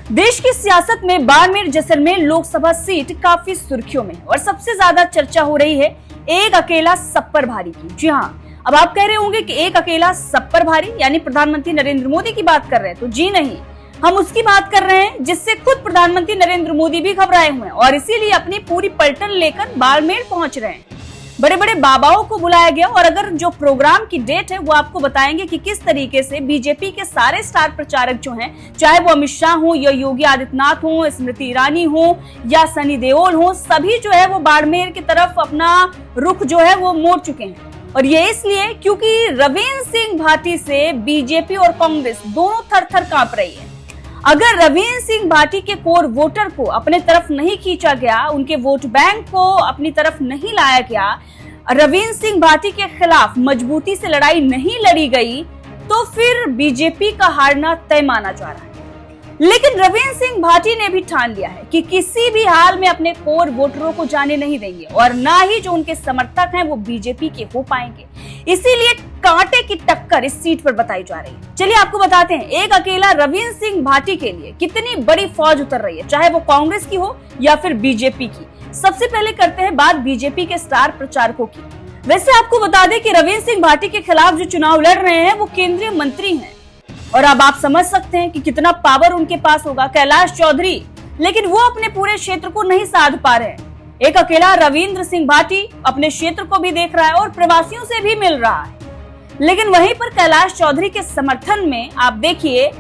देश की सियासत में बाड़मेर जैसलमेर लोकसभा सीट काफी सुर्खियों में है और सबसे ज्यादा चर्चा हो रही है एक अकेला सप्पर भारी की। जी हाँ, अब आप कह रहे होंगे कि एक अकेला सप्पर भारी यानी प्रधानमंत्री नरेंद्र मोदी की बात कर रहे हैं, तो जी नहीं, हम उसकी बात कर रहे हैं जिससे खुद प्रधानमंत्री नरेंद्र मोदी भी घबराए हुए हैं और इसीलिए अपनी पूरी पलटन लेकर बाड़मेर पहुंच रहे हैं। बड़े बड़े बाबाओं को बुलाया गया और अगर जो प्रोग्राम की डेट है वो आपको बताएंगे कि किस तरीके से बीजेपी के सारे स्टार प्रचारक जो हैं, चाहे वो अमित शाह हो या योगी आदित्यनाथ हो, स्मृति ईरानी हो या सनी देओल हो, सभी जो है वो बाड़मेर की तरफ अपना रुख जो है वो मोड़ चुके हैं। और ये इसलिए क्योंकि रविंद्र सिंह भाटी से बीजेपी और कांग्रेस दोनों थर-थर कांप रही है। अगर रविंद्र सिंह भाटी के कोर वोटर को अपने तरफ नहीं खींचा गया, उनके वोट बैंक को अपनी तरफ नहीं लाया गया, रविंद्र सिंह भाटी के खिलाफ मजबूती से लड़ाई नहीं लड़ी गई, तो फिर बीजेपी का हारना तय माना जा रहा है। लेकिन रविंद्र सिंह भाटी ने भी ठान लिया है कि किसी भी हाल में अपने कोर वोटरों को जाने नहीं देंगे और ना ही जो उनके समर्थक हैं वो बीजेपी के हो पाएंगे। इसीलिए कांटे की टक्कर इस सीट पर बताई जा रही है। चलिए आपको बताते हैं एक अकेला रविंद्र सिंह भाटी के लिए कितनी बड़ी फौज उतर रही है, चाहे वो कांग्रेस की हो या फिर बीजेपी की। सबसे पहले करते हैं बात बीजेपी के स्टार प्रचारकों की। वैसे आपको बता दें कि रविंद्र सिंह भाटी के खिलाफ जो चुनाव लड़ रहे हैं वो केंद्रीय मंत्री हैं और अब आप समझ सकते हैं कि कितना पावर उनके पास होगा, कैलाश चौधरी। लेकिन वो अपने पूरे क्षेत्र को नहीं साध पा रहे हैं। एक अकेला रविंद्र सिंह भाटी अपने क्षेत्र को भी देख रहा है और प्रवासियों से भी मिल रहा है। लेकिन वहीं पर कैलाश चौधरी के समर्थन में आप देखिए,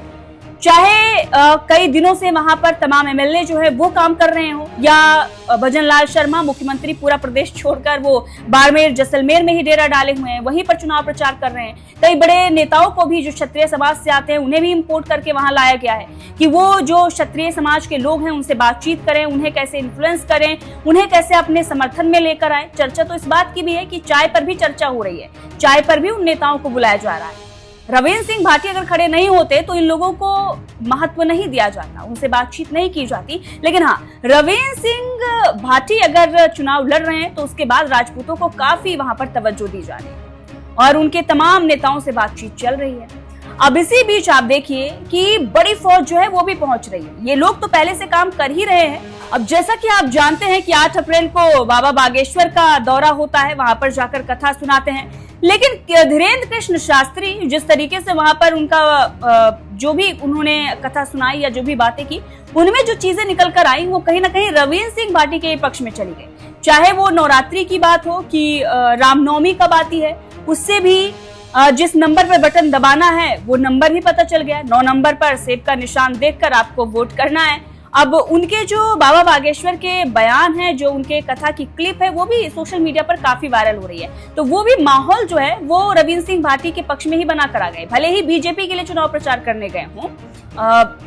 चाहे कई दिनों से वहां पर तमाम एमएलए जो है वो काम कर रहे हो या भजन लाल शर्मा मुख्यमंत्री पूरा प्रदेश छोड़कर वो बाड़मेर जैसलमेर में ही डेरा डाले हुए हैं, वहीं पर चुनाव प्रचार कर रहे हैं। कई बड़े नेताओं को भी जो क्षत्रिय समाज से आते हैं उन्हें भी इम्पोर्ट करके वहां लाया गया है कि वो जो क्षत्रिय समाज के लोग हैं उनसे बातचीत करें, उन्हें कैसे इन्फ्लुएंस करें, उन्हें कैसे अपने समर्थन में लेकर आए। चर्चा तो इस बात की भी है कि चाय पर भी चर्चा हो रही है, चाय पर भी उन नेताओं को बुलाया जा रहा है। रविंद्र सिंह भाटी अगर खड़े नहीं होते तो इन लोगों को महत्व नहीं दिया जाता, उनसे बातचीत नहीं की जाती। लेकिन हाँ, रविंद्र सिंह भाटी अगर चुनाव लड़ रहे हैं तो उसके बाद राजपूतों को काफी वहां पर तवज्जो दी जा रही है और उनके तमाम नेताओं से बातचीत चल रही है। अब इसी बीच आप देखिए कि बड़ी फौज जो है वो भी पहुंच रही है। ये लोग तो पहले से काम कर ही रहे हैं। अब जैसा कि आप जानते हैं कि 8 अप्रैल को बाबा बागेश्वर का दौरा होता है, वहां पर जाकर कथा सुनाते हैं। लेकिन धीरेन्द्र कृष्ण शास्त्री जिस तरीके से वहां पर उनका जो भी उन्होंने कथा सुनाई या जो भी बातें की, उनमें जो चीजें निकल कर आई वो कहीं ना कहीं रविंद्र सिंह भाटी के पक्ष में चली गई। चाहे वो नवरात्रि की बात हो कि रामनवमी कब आती है, उससे भी जिस नंबर पर बटन दबाना है वो नंबर भी पता चल गया। 9 नंबर पर सेब का निशान देखकर आपको वोट करना है। अब उनके जो बाबा बागेश्वर के बयान है, जो उनके कथा की क्लिप है, वो भी सोशल मीडिया पर काफी वायरल हो रही है। तो वो भी माहौल जो है वो रविंद्र सिंह भाटी के पक्ष में ही बना कर आ गए। भले ही बीजेपी के लिए चुनाव प्रचार करने गए हों,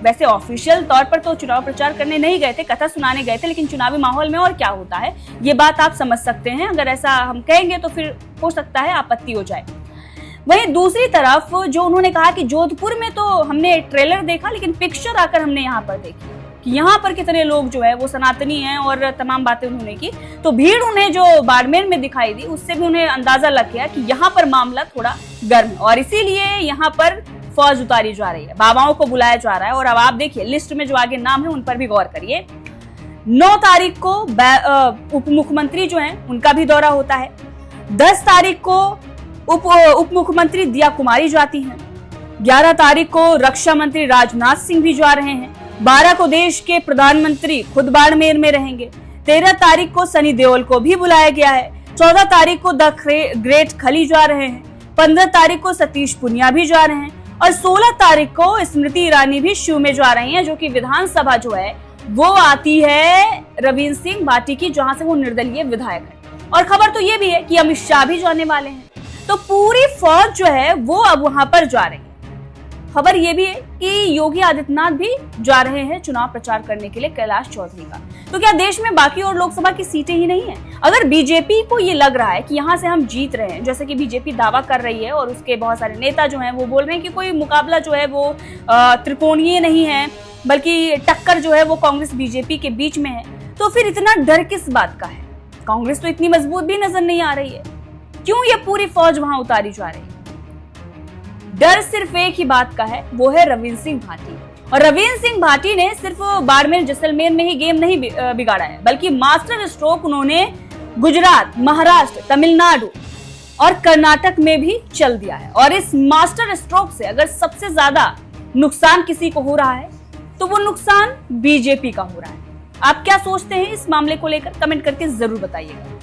वैसे ऑफिशियल तौर पर तो चुनाव प्रचार करने नहीं गए थे, कथा सुनाने गए थे, लेकिन चुनावी माहौल में और क्या होता है ये बात आप समझ सकते हैं। अगर ऐसा हम कहेंगे तो फिर हो सकता है आपत्ति हो जाए। वहीं दूसरी तरफ जो उन्होंने कहा कि जोधपुर में तो हमने ट्रेलर देखा, लेकिन पिक्चर आकर हमने यहाँ पर देखी कि यहाँ पर कितने लोग जो है वो सनातनी हैं और तमाम बातें उन्होंने की। तो भीड़ उन्हें जो बाड़मेर में दिखाई दी उससे भी उन्हें अंदाजा लग गया कि यहाँ पर मामला थोड़ा गर्म है और इसीलिए यहाँ पर फौज उतारी जा रही है, बाबाओं को बुलाया जा रहा है। और अब आप देखिए लिस्ट में जो आगे नाम है उन पर भी गौर करिए। 9 तारीख को उप मुख्यमंत्री जो है उनका भी दौरा होता है। 10 तारीख को उप मुख्यमंत्री दिया कुमारी जाती हैं। 11 तारीख को रक्षा मंत्री राजनाथ सिंह भी जा रहे हैं। 12 को देश के प्रधानमंत्री खुद बाड़मेर में रहेंगे। 13 तारीख को सनी देओल को भी बुलाया गया है। 14 तारीख को द ग्रेट खली जा रहे हैं। 15 तारीख को सतीश पुनिया भी जा रहे हैं और 16 तारीख को स्मृति ईरानी भी शिव में जा रही हैं, जो कि विधानसभा जो है वो आती है रविंद्र सिंह भाटी की, जहां से वो निर्दलीय विधायक है। और खबर तो ये भी है कि अमित शाह भी जाने वाले हैं। तो पूरी फौज जो है वो अब वहां पर जा रही है। खबर ये भी है कि योगी आदित्यनाथ भी जा रहे हैं चुनाव प्रचार करने के लिए कैलाश चौधरी का। तो क्या देश में बाकी और लोकसभा की सीटें ही नहीं है? अगर बीजेपी को ये लग रहा है कि यहाँ से हम जीत रहे हैं, जैसे कि बीजेपी दावा कर रही है और उसके बहुत सारे नेता जो हैं वो बोल रहे हैं कि कोई मुकाबला जो है वो त्रिकोणीय नहीं है, बल्कि टक्कर जो है वो कांग्रेस बीजेपी के बीच में है, तो फिर इतना डर किस बात का है? कांग्रेस तो इतनी मजबूत भी नजर नहीं आ रही है, क्यों ये पूरी फौज वहां उतारी जा रही है? डर सिर्फ एक ही बात का है, वो है रविंद्र सिंह भाटी। और रवींद्र सिंह भाटी ने सिर्फ बाड़मेर जैसलमेर में ही गेम नहीं बिगाड़ा है, बल्कि मास्टर स्ट्रोक उन्होंने गुजरात, महाराष्ट्र, तमिलनाडु और कर्नाटक में भी चल दिया है। और इस मास्टर स्ट्रोक से अगर सबसे ज्यादा नुकसान किसी को हो रहा है तो वो नुकसान बीजेपी का हो रहा है। आप क्या सोचते हैं इस मामले को लेकर, कमेंट करके जरूर बताइएगा।